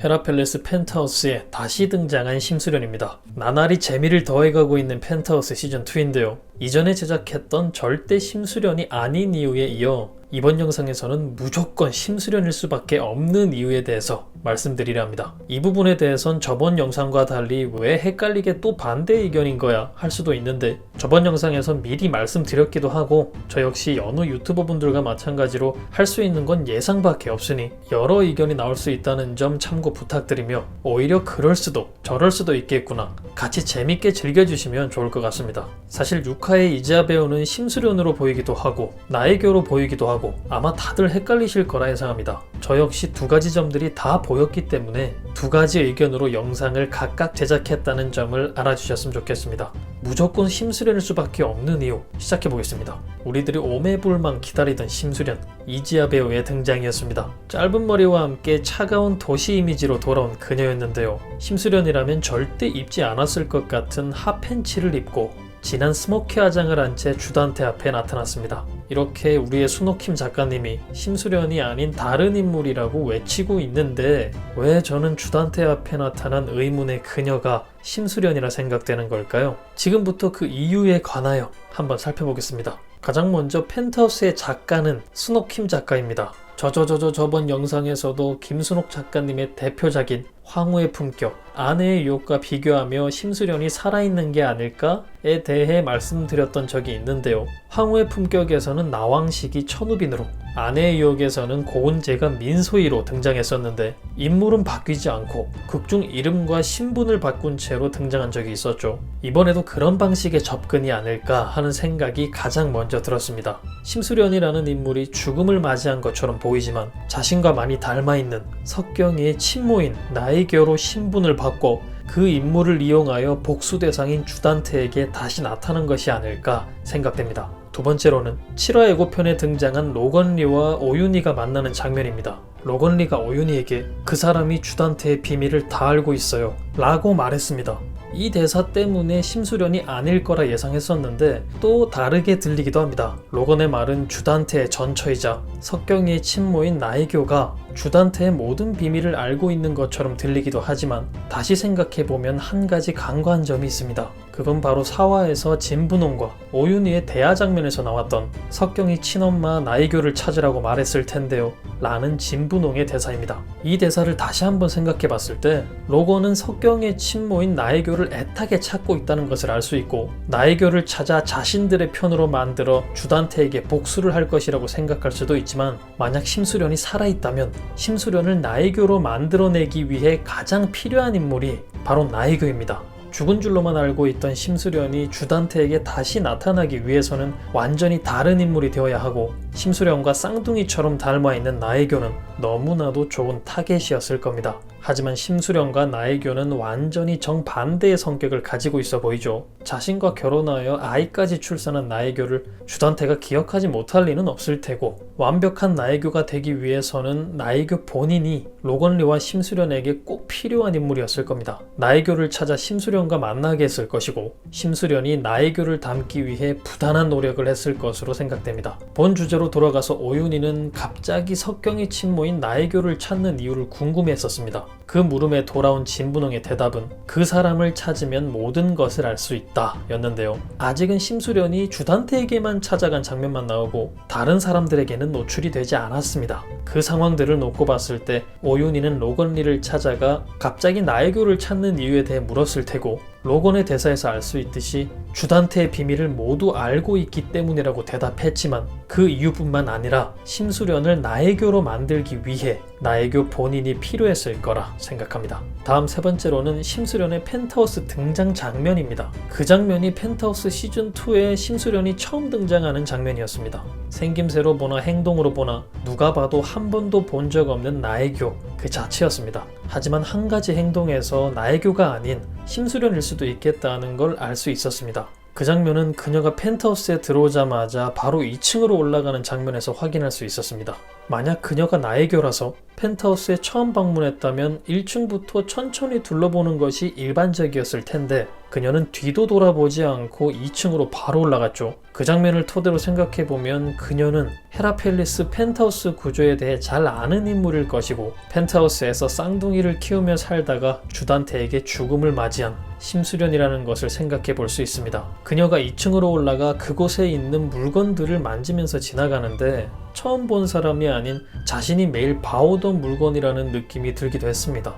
헤라펠레스 펜트하우스에 다시 등장한 심수련입니다. 나날이 재미를 더해가고 있는 펜트하우스 시즌2인데요. 이전에 제작했던 절대 심수련이 아닌 이유에 이어 이번 영상에서는 무조건 심수련일 수밖에 없는 이유에 대해서 말씀드리려 합니다. 이 부분에 대해선 저번 영상과 달리 왜 헷갈리게 또 반대 의견인 거야 할 수도 있는데, 저번 영상에선 미리 말씀드렸기도 하고 저 역시 여느 유튜버 분들과 마찬가지로 할 수 있는 건 예상밖에 없으니 여러 의견이 나올 수 있다는 점 참고 부탁드리며, 오히려 그럴 수도 저럴 수도 있겠구나, 같이 재밌게 즐겨주시면 좋을 것 같습니다. 사실 유카의 이지아 배우는 심수련으로 보이기도 하고 나에교로 보이기도 하고 아마 다들 헷갈리실 거라 예상합니다. 저 역시 두 가지 점들이 다 보였기 때문에 두 가지 의견으로 영상을 각각 제작했다는 점을 알아주셨으면 좋겠습니다. 무조건 심수련일 수밖에 없는 이유 시작해보겠습니다. 우리들이 오매불망 기다리던 심수련, 이지아 배우의 등장이었습니다. 짧은 머리와 함께 차가운 도시 이미지로 돌아온 그녀였는데요. 심수련이라면 절대 입지 않았을 것 같은 핫팬츠를 입고 진한 스모키 화장을 한 채 주단태 앞에 나타났습니다. 이렇게 우리의 수노킴 작가님이 심수련이 아닌 다른 인물이라고 외치고 있는데 왜 저는 주단태 앞에 나타난 의문의 그녀가 심수련이라 생각되는 걸까요? 지금부터 그 이유에 관하여 한번 살펴보겠습니다. 가장 먼저 펜트하우스의 작가는 수노킴 작가입니다. 저번 영상에서도 김순옥 작가님의 대표작인 황후의 품격, 아내의 유혹과 비교하며 심수련이 살아있는 게 아닐까에 대해 말씀드렸던 적이 있는데요. 황후의 품격에서는 나왕식이 천우빈으로, 아내의 유혹에서는 고은재가 민소희로 등장했었는데 인물은 바뀌지 않고 극중 이름과 신분을 바꾼 채로 등장한 적이 있었죠. 이번에도 그런 방식의 접근이 아닐까 하는 생각이 가장 먼저 들었습니다. 심수련이라는 인물이 죽음을 맞이한 것처럼 보이지만 자신과 많이 닮아있는 석경이의 친모인 나에교로 신분을 바꿔 그 인물을 이용하여 복수 대상인 주단태에게 다시 나타난 것이 아닐까 생각됩니다. 두 번째로는 7화 예고편에 등장한 로건리와 오윤희가 만나는 장면입니다. 로건리가 오윤희에게 그 사람이 주단태의 비밀을 다 알고 있어요 라고 말했습니다. 이 대사 때문에 심수련이 아닐 거라 예상했었는데 또 다르게 들리기도 합니다. 로건의 말은 주단태의 전처이자 석경이의 친모인 나에교가 주단태의 모든 비밀을 알고 있는 것처럼 들리기도 하지만 다시 생각해보면 한 가지 간과한 점이 있습니다. 그건 바로 4화에서 진분홍과 오윤희의 대화 장면에서 나왔던 석경이 친엄마 나에교를 찾으라고 말했을 텐데요 라는 진분홍의 대사입니다. 이 대사를 다시 한번 생각해봤을 때 로건은 석경의 친모인 나에교를 애타게 찾고 있다는 것을 알 수 있고, 나에교를 찾아 자신들의 편으로 만들어 주단태에게 복수를 할 것이라고 생각할 수도 있지만, 만약 심수련이 살아있다면 심수련을 나에교로 만들어내기 위해 가장 필요한 인물이 바로 나에교입니다. 죽은 줄로만 알고 있던 심수련이 주단태에게 다시 나타나기 위해서는 완전히 다른 인물이 되어야 하고, 심수련과 쌍둥이처럼 닮아있는 나에교는 너무나도 좋은 타겟이었을 겁니다. 하지만 심수련과 나에교는 완전히 정반대의 성격을 가지고 있어 보이죠. 자신과 결혼하여 아이까지 출산한 나에교를 주단태가 기억하지 못할 리는 없을 테고, 완벽한 나에교가 되기 위해서는 나에교 본인이 로건리와 심수련에게 꼭 필요한 인물이었을 겁니다. 나에교를 찾아 심수련과 만나게 했을 것이고, 심수련이 나에교를 닮기 위해 부단한 노력을 했을 것으로 생각됩니다. 본 주제로 돌아가서 오윤희는 갑자기 석경의 친모인 나에교를 찾는 이유를 궁금해했었습니다. 그 물음에 돌아온 진분홍의 대답은 그 사람을 찾으면 모든 것을 알 수 있다 였는데요. 아직은 심수련이 주단태에게만 찾아간 장면만 나오고 다른 사람들에게는 노출이 되지 않았습니다. 그 상황들을 놓고 봤을 때 오윤희는 로건리를 찾아가 갑자기 나에교를 찾는 이유에 대해 물었을 테고, 로건의 대사에서 알 수 있듯이 주단태의 비밀을 모두 알고 있기 때문이라고 대답했지만 그 이유뿐만 아니라 심수련을 나에교로 만들기 위해 나에교 본인이 필요했을 거라 생각합니다. 다음 세 번째로는 심수련의 펜트하우스 등장 장면입니다. 그 장면이 펜트하우스 시즌2에 심수련이 처음 등장하는 장면이었습니다. 생김새로 보나 행동으로 보나 누가 봐도 한 번도 본 적 없는 나에교 그 자체였습니다. 하지만 한 가지 행동에서 나에교가 아닌 심수련일 수도 있겠다는 걸 알 수 있었습니다. 그 장면은 그녀가 펜트하우스에 들어오자마자 바로 2층으로 올라가는 장면에서 확인할 수 있었습니다. 만약 그녀가 나에교라서 펜트하우스에 처음 방문했다면 1층부터 천천히 둘러보는 것이 일반적이었을 텐데 그녀는 뒤도 돌아보지 않고 2층으로 바로 올라갔죠. 그 장면을 토대로 생각해보면 그녀는 헤라펠리스 펜트하우스 구조에 대해 잘 아는 인물일 것이고, 펜트하우스에서 쌍둥이를 키우며 살다가 주단테에게 죽음을 맞이한 심수련이라는 것을 생각해 볼 수 있습니다. 그녀가 2층으로 올라가 그곳에 있는 물건들을 만지면서 지나가는데 처음 본 사람이 아닌 자신이 매일 봐오던 물건이라는 느낌이 들기도 했습니다.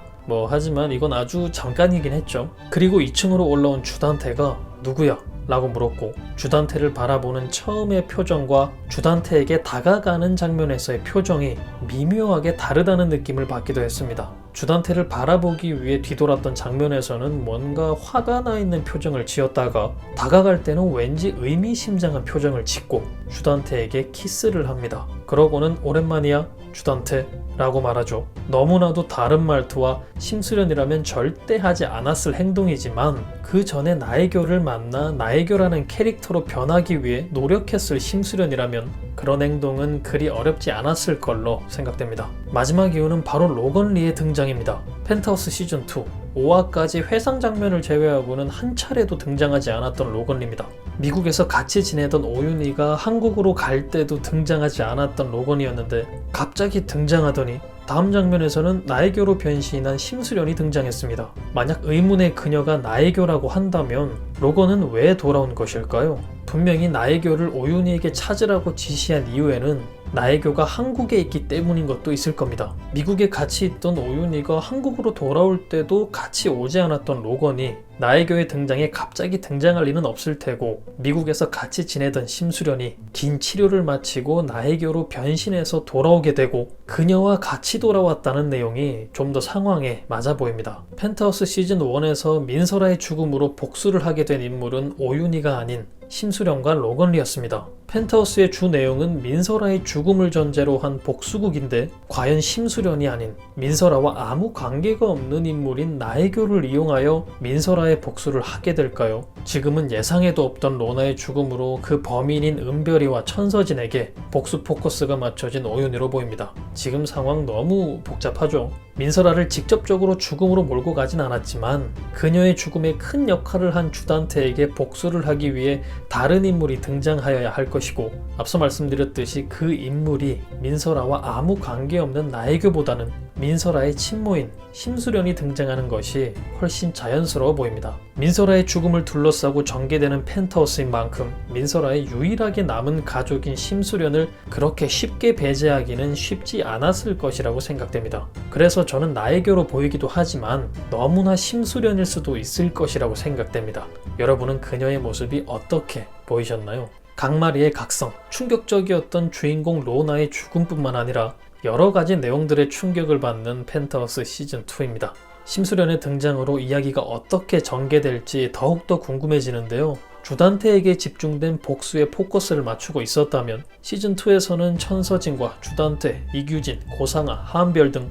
하지만 이건 아주 잠깐이긴 했죠. 그리고 2층으로 올라온 주단테가 누구야? 라고 물었고, 주단테를 바라보는 처음의 표정과 주단테에게 다가가는 장면에서의 표정이 미묘하게 다르다는 느낌을 받기도 했습니다. 주단테를 바라보기 위해 뒤돌았던 장면에서는 뭔가 화가 나 있는 표정을 지었다가 다가갈 때는 왠지 의미심장한 표정을 짓고 주단테에게 키스를 합니다. 그러고는 오랜만이야 주단테 라고 말하죠. 너무나도 다른 말투와 심수련이라면 절대 하지 않았을 행동이지만 그 전에 나에교를 만나 나에교라는 캐릭터로 변하기 위해 노력했을 심수련이라면 그런 행동은 그리 어렵지 않았을 걸로 생각됩니다. 마지막 이유는 바로 로건 리의 등장입니다. 펜트하우스 시즌2 5화까지 회상 장면을 제외하고는 한 차례도 등장하지 않았던 로건 리입니다. 미국에서 같이 지내던 오윤희가 한국으로 갈 때도 등장하지 않았던 로건이었는데 갑자기 등장하더니 다음 장면에서는 나에교로 변신한 심수련이 등장했습니다. 만약 의문의 그녀가 나에교라고 한다면 로건은 왜 돌아온 것일까요? 분명히 나에교를 오윤희에게 찾으라고 지시한 이유에는 나에교가 한국에 있기 때문인 것도 있을 겁니다. 미국에 같이 있던 오윤희가 한국으로 돌아올 때도 같이 오지 않았던 로건이 나에교의 등장에 갑자기 등장할 리는 없을 테고, 미국에서 같이 지내던 심수련이 긴 치료를 마치고 나에교로 변신해서 돌아오게 되고 그녀와 같이 돌아왔다는 내용이 좀 더 상황에 맞아 보입니다. 펜트하우스 시즌1에서 민설아의 죽음으로 복수를 하게 된 인물은 오윤희가 아닌 심수련과 로건 리였습니다. 펜트하우스의 주 내용은 민설아의 죽음을 전제로 한 복수극인데 과연 심수련이 아닌 민설아와 아무 관계가 없는 인물인 나에교를 이용하여 민설아의 복수를 하게 될까요? 지금은 예상에도 없던 로나의 죽음으로 그 범인인 은별이와 천서진에게 복수 포커스가 맞춰진 오윤희로 보입니다. 지금 상황 너무 복잡하죠? 민설아를 직접적으로 죽음으로 몰고 가진 않았지만 그녀의 죽음에 큰 역할을 한 주단테에게 복수를 하기 위해 다른 인물이 등장하여야 할 것이고, 앞서 말씀드렸듯이 그 인물이 민설아와 아무 관계없는 나에교보다는 민설아의 친모인 심수련이 등장하는 것이 훨씬 자연스러워 보입니다. 민설아의 죽음을 둘러싸고 전개되는 펜트하우스인 만큼 민설아의 유일하게 남은 가족인 심수련을 그렇게 쉽게 배제하기는 쉽지 않았을 것이라고 생각됩니다. 그래서 저는 나에교로 보이기도 하지만 너무나 심수련일 수도 있을 것이라고 생각됩니다. 여러분은 그녀의 모습이 어떻게 보이셨나요? 강마리의 각성, 충격적이었던 주인공 로나의 죽음뿐만 아니라 여러 가지 내용들의 충격을 받는 펜트하우스 시즌2입니다. 심수련의 등장으로 이야기가 어떻게 전개될지 더욱더 궁금해지는데요. 주단테에게 집중된 복수에 포커스를 맞추고 있었다면 시즌2에서는 천서진과 주단테, 이규진, 고상아, 한별 등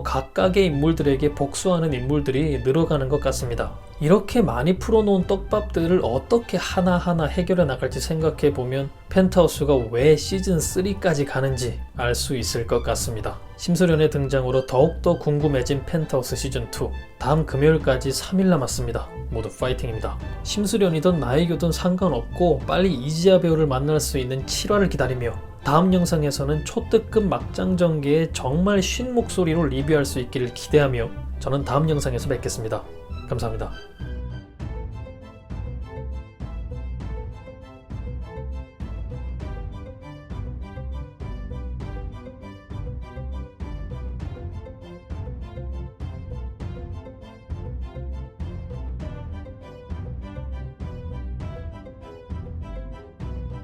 각각의 인물들에게 복수하는 인물들이 늘어가는 것 같습니다. 이렇게 많이 풀어놓은 떡밥들을 어떻게 하나하나 해결해 나갈지 생각해보면 펜트하우스가 왜 시즌3까지 가는지 알 수 있을 것 같습니다. 심수련의 등장으로 더욱더 궁금해진 펜트하우스 시즌2, 다음 금요일까지 3일 남았습니다. 모두 파이팅입니다. 심수련이든 나에교든 상관없고 빨리 이지아 배우를 만날 수 있는 7화를 기다리며 다음 영상에서는 초특급 막장 전개에 정말 쉰 목소리로 리뷰할 수 있기를 기대하며 저는 다음 영상에서 뵙겠습니다. 감사합니다.